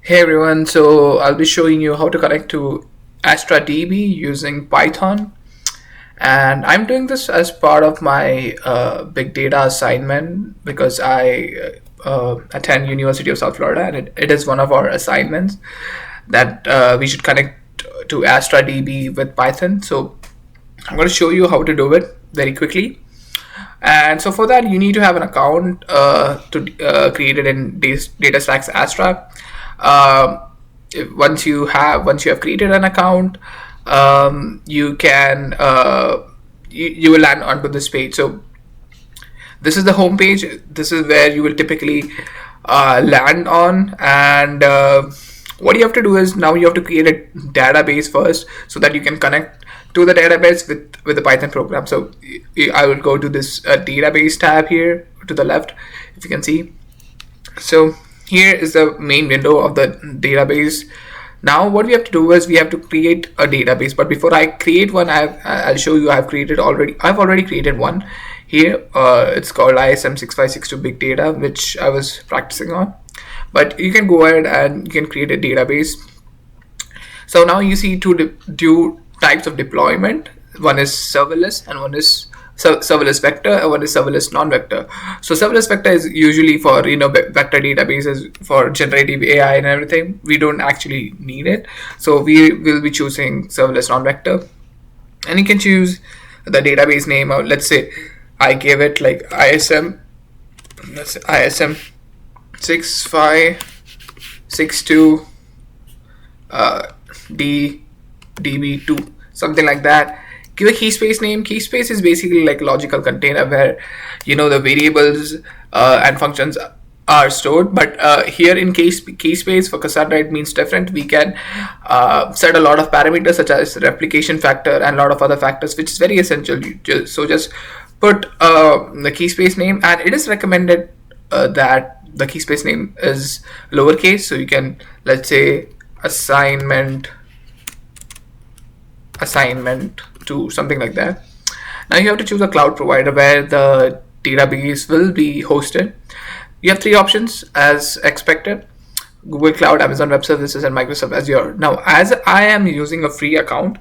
Hey everyone, so I'll be showing you how to connect to Astra DB using Python. And I'm doing this as part of my big data assignment because I attend University of South Florida, and it is one of our assignments that we should connect to Astra DB with Python. So I'm going to show you how to do it very quickly. And so for that, you need to have an account to create it in Datastax Astra. Um, once you have created an account, you can you will land onto this page. So this is the home page. This is where you will typically land on, and what you have to do is now you have to create a database first so that you can connect to the database with the Python program. So I will go to this database tab here to the left, if you can see. So here is the main window of the database. Now what we have to do is we have to create a database, but before I create one, I'll show you I've already created one here. It's called ISM 6562 Big Data, which I was practicing on, but you can go ahead and you can create a database. So now you see two types of deployment. One is serverless and one is serverless vector, and one is serverless non-vector. So serverless vector is usually for vector databases for generative AI and everything. We don't actually need it, so we will be choosing serverless non-vector. And you can choose the database name. Let's say I gave it like ISM. Let's say ISM 6562 DB2, something like that. Give a key space name. Key space is basically like logical container where the variables and functions are stored. But here in key space for Cassandra, it means different. We can set a lot of parameters such as replication factor and a lot of other factors, which is very essential. Just put the key space name, and it is recommended that the key space name is lowercase. So you can, let's say, assignment to something like that. Now you have to choose a cloud provider where the database will be hosted. You have three options as expected: Google Cloud, Amazon Web Services, and Microsoft Azure. Now, as I am using a free account,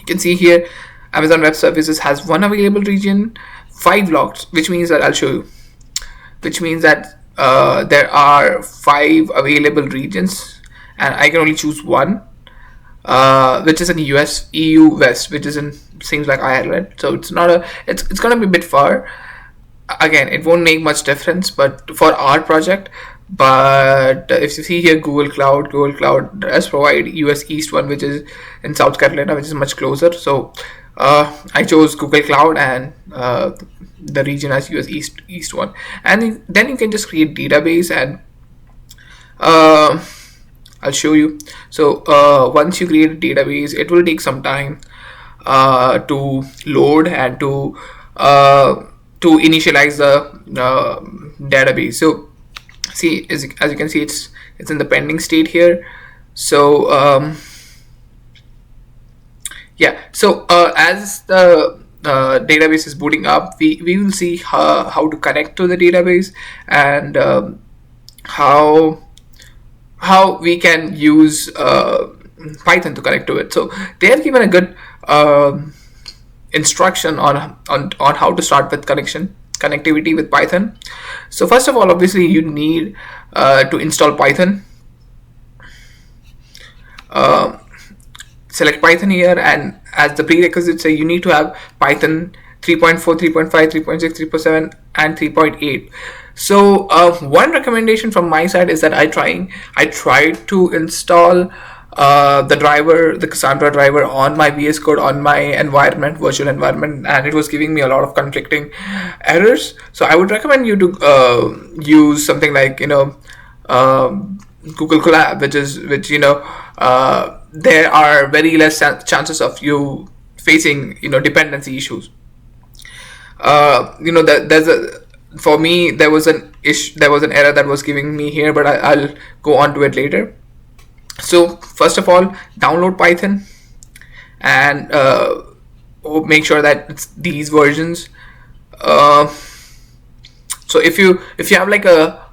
you can see here Amazon Web Services has one available region, 5 logs, which means that I'll show you. Which means that there are 5 available regions, and I can only choose one, which is in EU West, which is in, seems like Ireland. So it's not it's gonna be a bit far. Again, it won't make much difference, but for our project. But if you see here, Google Cloud does provide US East one, which is in South Carolina, which is much closer. So I chose Google Cloud and the region as US East one, and then you can just create database and I'll show you. So once you create a database, it will take some time to load and to initialize the database. So see, as you can see, it's in the pending state here. So yeah, so as the database is booting up, we will see how to connect to the database, and how we can use Python to connect to it. So they have given a good instruction on how to start with connectivity with Python. So first of all, obviously you need to install Python. Select Python here, and as the prerequisites say, you need to have Python 3.4, 3.5, 3.6, 3.7, and 3.8. So one recommendation from my side is that I tried to install the Cassandra driver on my VS Code on my virtual environment, and it was giving me a lot of conflicting errors. So I would recommend you to use something like Google Colab, which there are very less chances of you facing dependency issues. For me, there was an error that was giving me here, but I'll go on to it later. So first of all, download Python and make sure that it's these versions. So if you have like a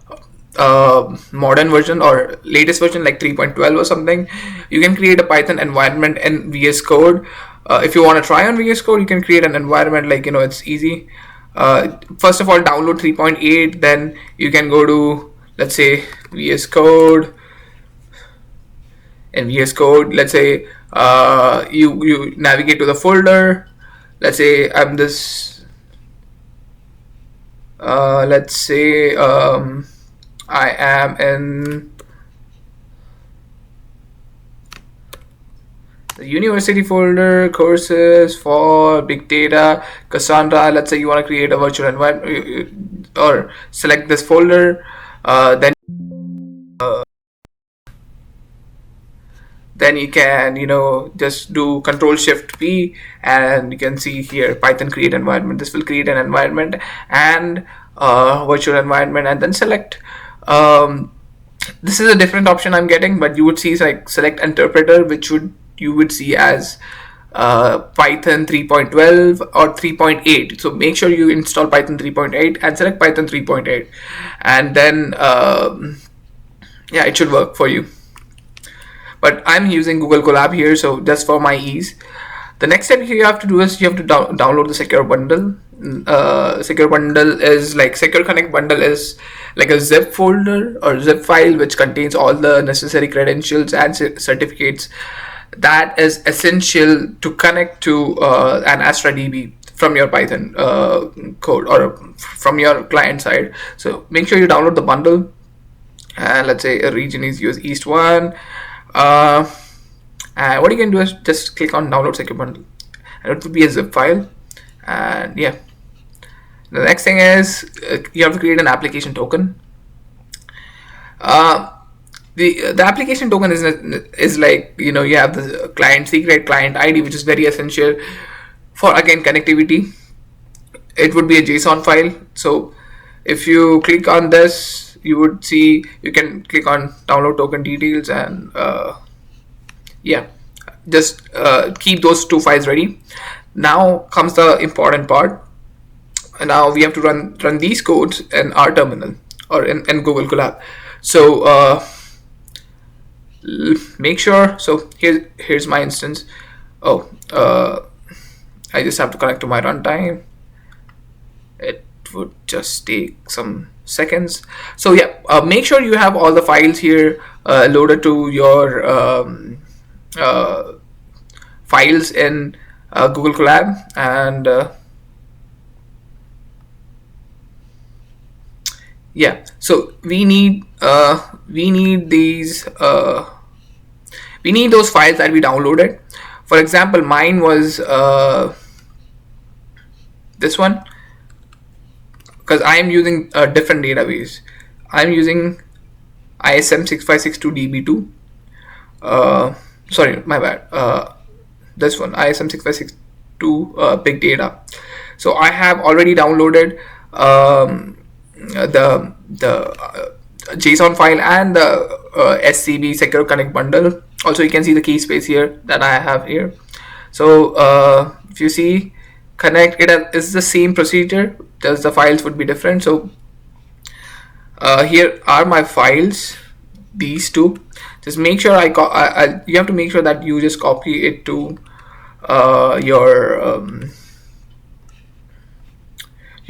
modern version or latest version like 3.12 or something, you can create a Python environment in VS Code. If you want to try on VS Code, you can create an environment, like, it's easy. First of all, download 3.8, then you can go to, let's say, VS Code. In VS Code, let's say you navigate to the folder. Let's say I'm this. Let's say I am in the university folder, courses for big data, Cassandra. Let's say you want to create a virtual environment, or select this folder. Then you can, just do Control-Shift-P, and you can see here Python create environment. This will create an environment and virtual environment, and then select. This is a different option I'm getting, but you would see like select interpreter, which you would see as Python 3.12 or 3.8. So make sure you install Python 3.8 and select Python 3.8, and then yeah, it should work for you. But I'm using Google Colab here, so just for my ease. The next step you have to do is you have to download the Secure Bundle. Secure Bundle is like Secure Connect Bundle is like a zip folder or zip file which contains all the necessary credentials and certificates that is essential to connect to an Astra DB from your Python code or from your client side. So make sure you download the bundle, and let's say a region is US East 1. And what you can do is just click on download Secure Bundle, and it will be a zip file. And yeah, the next thing is you have to create an application token. The application token is like, you have the client secret, client ID, which is very essential for, again, connectivity. It would be a JSON file. So if you click on this, you would see you can click on download token details, and yeah, just keep those two files ready. Now comes the important part. Now we have to run these codes in our terminal or in Google Colab. So make sure. So here's my instance. I just have to connect to my runtime. It would just take some seconds. So yeah, make sure you have all the files here loaded to your files in Google Colab, and yeah, so we need these we need those files that we downloaded. For example, mine was this one, because I am using a different database. I'm using ISM 6562 DB2. Sorry, my bad. This one, ISM 6562 big data. So I have already downloaded the JSON file and the SCB Secure Connect bundle. Also, you can see the key space here that I have here. So if you see connect, it is the same procedure, just the files would be different. So here are my files, these two. Just make sure you have to make sure that you just copy it to your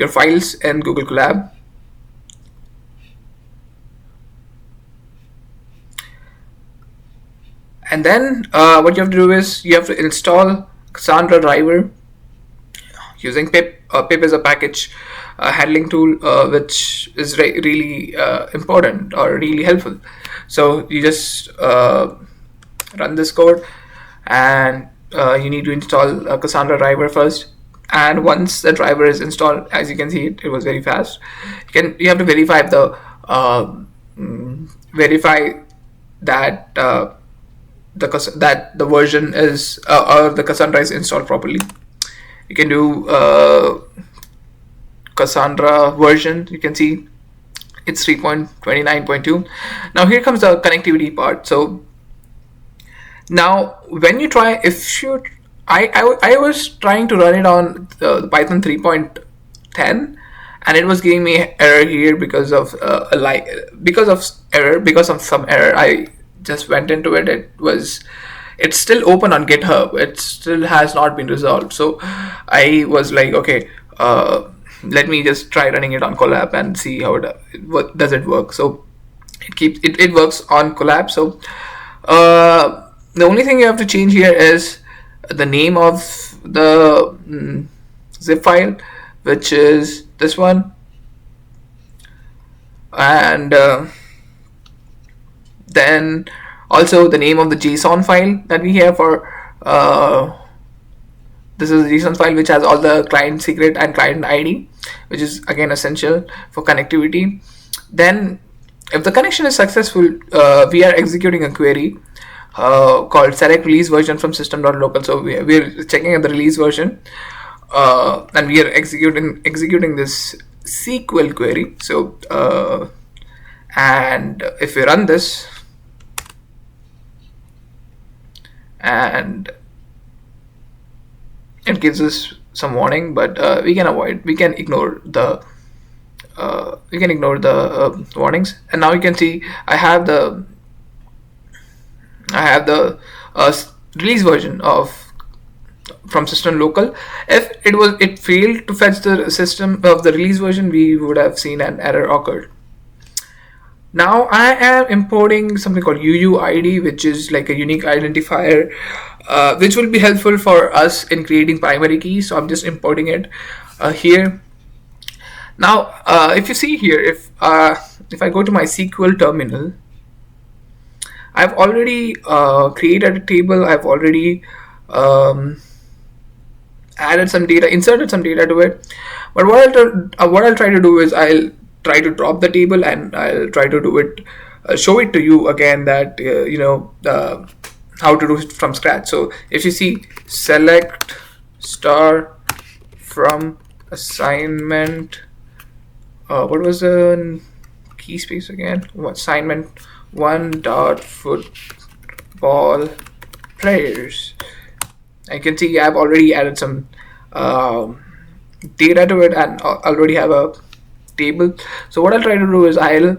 files in Google Colab. And then what you have to do is you have to install Cassandra driver using pip. Pip is a package handling tool which is really important or really helpful. So you just run this code, and you need to install a Cassandra driver first. And once the driver is installed, as you can see, it was very fast. You have to verify that that the version is or the Cassandra is installed properly. You can do Cassandra version. You can see it's 3.29.2. Now here comes the connectivity part. So now when you try, I was trying to run it on the Python 3.10, and it was giving me error here because of because of some error. I just went into it. It's still open on GitHub. It still has not been resolved. So I was like, okay, let me just try running it on Collab and see how what does it work. So it works on Collab. So the only thing you have to change here is the name of the zip file, which is this one, and then also the name of the JSON file that we have for this is a JSON file which has all the client secret and client ID, which is again essential for connectivity. Then if the connection is successful, we are executing a query called select release version from system.local. So we're checking at the release version, and we are executing this SQL query. So and if we run this, and it gives us some warning, but we can ignore the warnings. And now you can see I have the release version from system local. If it failed to fetch the system of the release version, we would have seen an error occurred. Now I am importing something called UUID, which is like a unique identifier, which will be helpful for us in creating primary keys. So I'm just importing it here. Now, if you see here, if I go to my SQL terminal, I've already created a table. I've already added some data, inserted some data to it. But what I'll try to do is I'll try to drop the table, and I'll try to do it, show it to you again that how to do it from scratch. So if you see select star from assignment, what was the key space again? Assignment 1.football players. I can see I've already added some data to it and already have a table. So what I'll try to do is I'll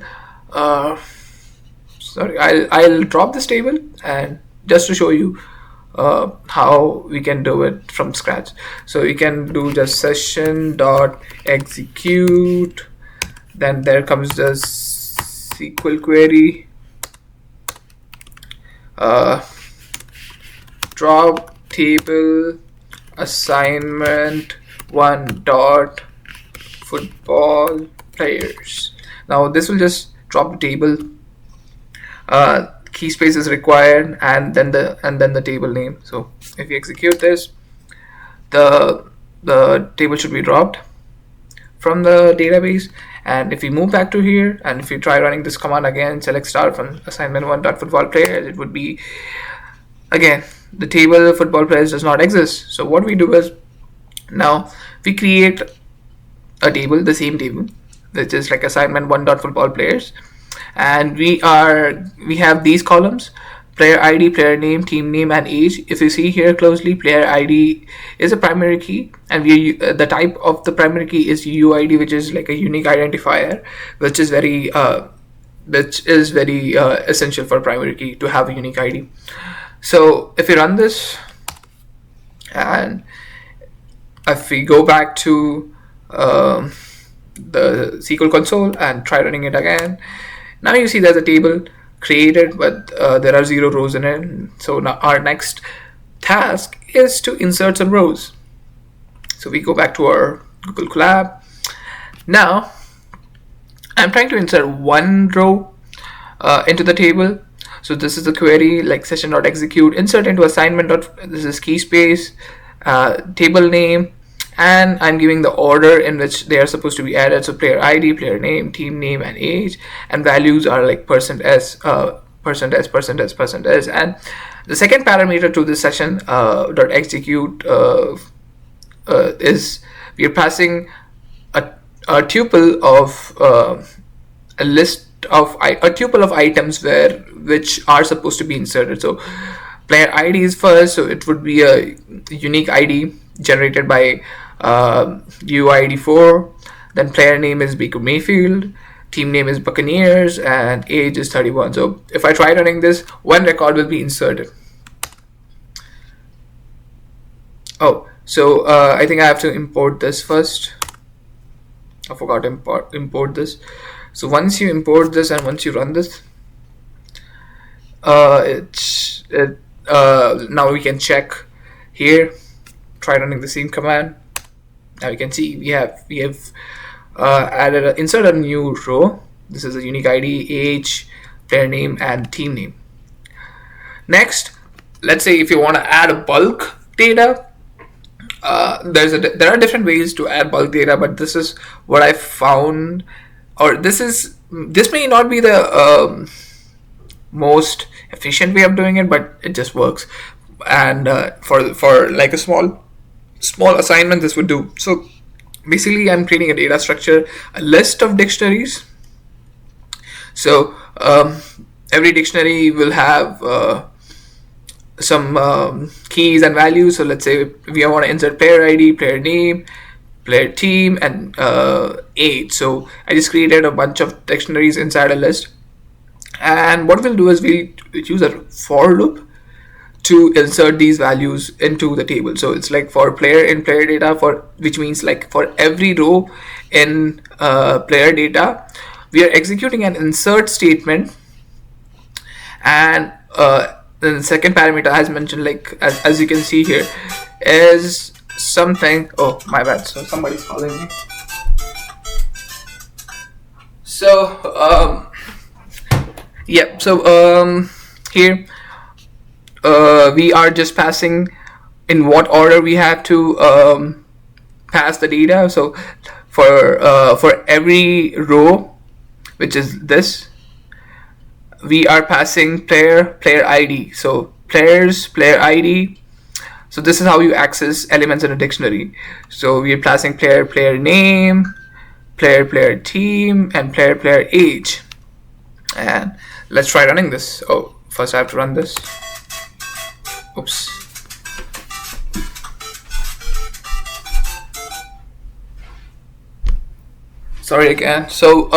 drop this table, and just to show you how we can do it from scratch. So we can do just session.execute, then there comes the SQL query, drop table assignment 1.football players. Now this will just drop the table. Key space is required, and then the table name. So if you execute this, the table should be dropped from the database. And if we move back to here, and if you try running this command again, select star from assignment 1.football players, it would be again the table football players does not exist. So what we do is now we create a table, the same table, which is like assignment 1.football players, and we have these columns: player ID, player name, team name, and age. If you see here closely, player ID is a primary key, and the type of the primary key is UUID, which is like a unique identifier, which is very essential for primary key to have a unique ID. So if we run this, and if we go back to the SQL console and try running it again, now you see there's a table created, but there are 0 rows in it. So now our next task is to insert some rows. So we go back to our Google Colab. Now I'm trying to insert one row into the table. So this is the query, like session.execute, insert into assignment. This is key space, table name, and I'm giving the order in which they are supposed to be added. So player ID, player name, team name, and age, and values are like %s, %s. And the second parameter to this session dot execute is we are passing a tuple of a tuple of items which are supposed to be inserted. So player ID is first, so it would be a unique ID generated by UID4. then player name is Baker Mayfield, team name is Buccaneers, and age is 31. So if I try running this, one record will be inserted. Oh, so I think I have to import this first. I forgot to import this. So once you import this and once you run this, now we can check here. Try running the same command. Now you can see we have inserted a new row. This is a unique ID, age, player name, and team name. Next, let's say if you want to add a bulk data, there are different ways to add bulk data, but this is what I found, or this may not be the most efficient way of doing it, but it just works. And for like a small assignment, this would do. So basically, I'm creating a data structure, a list of dictionaries. So every dictionary will have some keys and values. So let's say we want to insert player ID, player name, player team, and age. So I just created a bunch of dictionaries inside a list. And what we'll do is we'll use a for loop to insert these values into the table. So it's like for player in player data, which means like for every row in player data, we are executing an insert statement. And the second parameter, as mentioned, like as you can see here, is something. Oh, my bad. So somebody's calling me. So yeah. So here we are just passing in what order we have to pass the data. So for every row, which is this, we are passing player ID. So player ID. So this is how you access elements in a dictionary. So we are passing player name, player team, and player age. And let's try running this. Oh, first I have to run this. Oops. Sorry again. So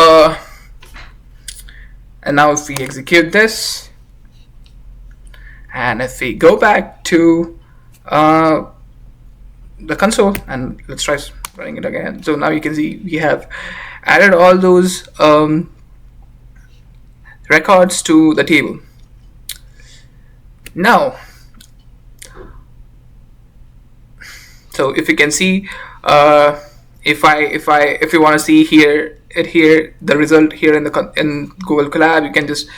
and now if we execute this, and if we go back to the console, and let's try running it again. So now you can see we have added all those records to the table. Now, so if you can see, if you want to see here the result here in Google Colab, you can just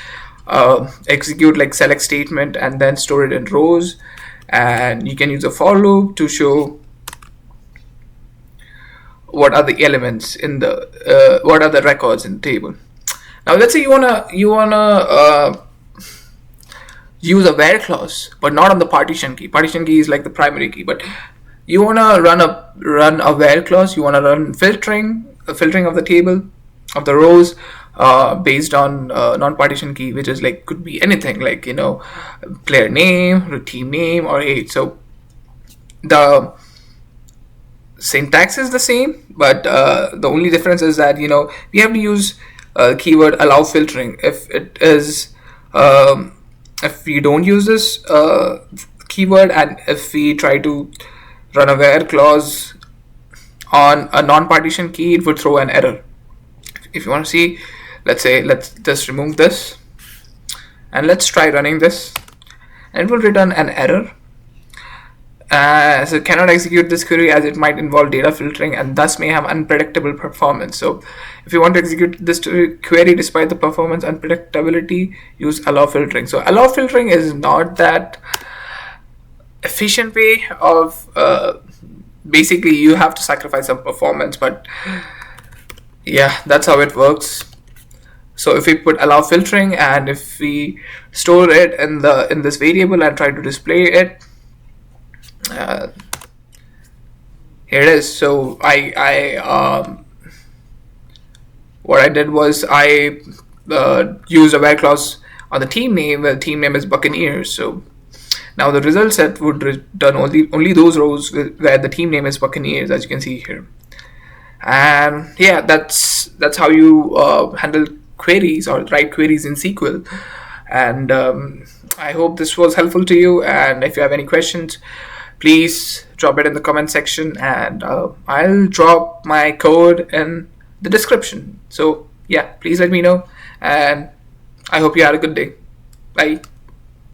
execute like select statement and then store it in rows, and you can use a for loop to show what are the elements in the what are the records in the table. Now let's say you wanna use a where clause, but not on the partition key. Partition key is like the primary key, but you wanna run a where clause. You wanna run filtering of the table of the rows based on non-partition key, which is like could be anything, like player name, team name, or age. So the syntax is the same, but the only difference is that we have to use keyword allow filtering if it is if we don't use this keyword, and if we try to run a where clause on a non-partition key, it would throw an error. If you want to see, let's just remove this and let's try running this, and it will return an error. So it cannot execute this query as it might involve data filtering and thus may have unpredictable performance. So if you want to execute this query despite the performance unpredictability, use allow filtering. So allow filtering is not that efficient way of basically you have to sacrifice some performance, but yeah, that's how it works. So if we put allow filtering and if we store it in this variable and try to display it, here it is. So what I did was I used a where clause on the team name, where the team name is Buccaneers. So now the result set would return only those rows where the team name is Buccaneers, as you can see here. And yeah, that's how you handle queries or write queries in SQL. And I hope this was helpful to you. And if you have any questions, please drop it in the comment section, and I'll drop my code in the description. So yeah, please let me know, and I hope you had a good day. Bye.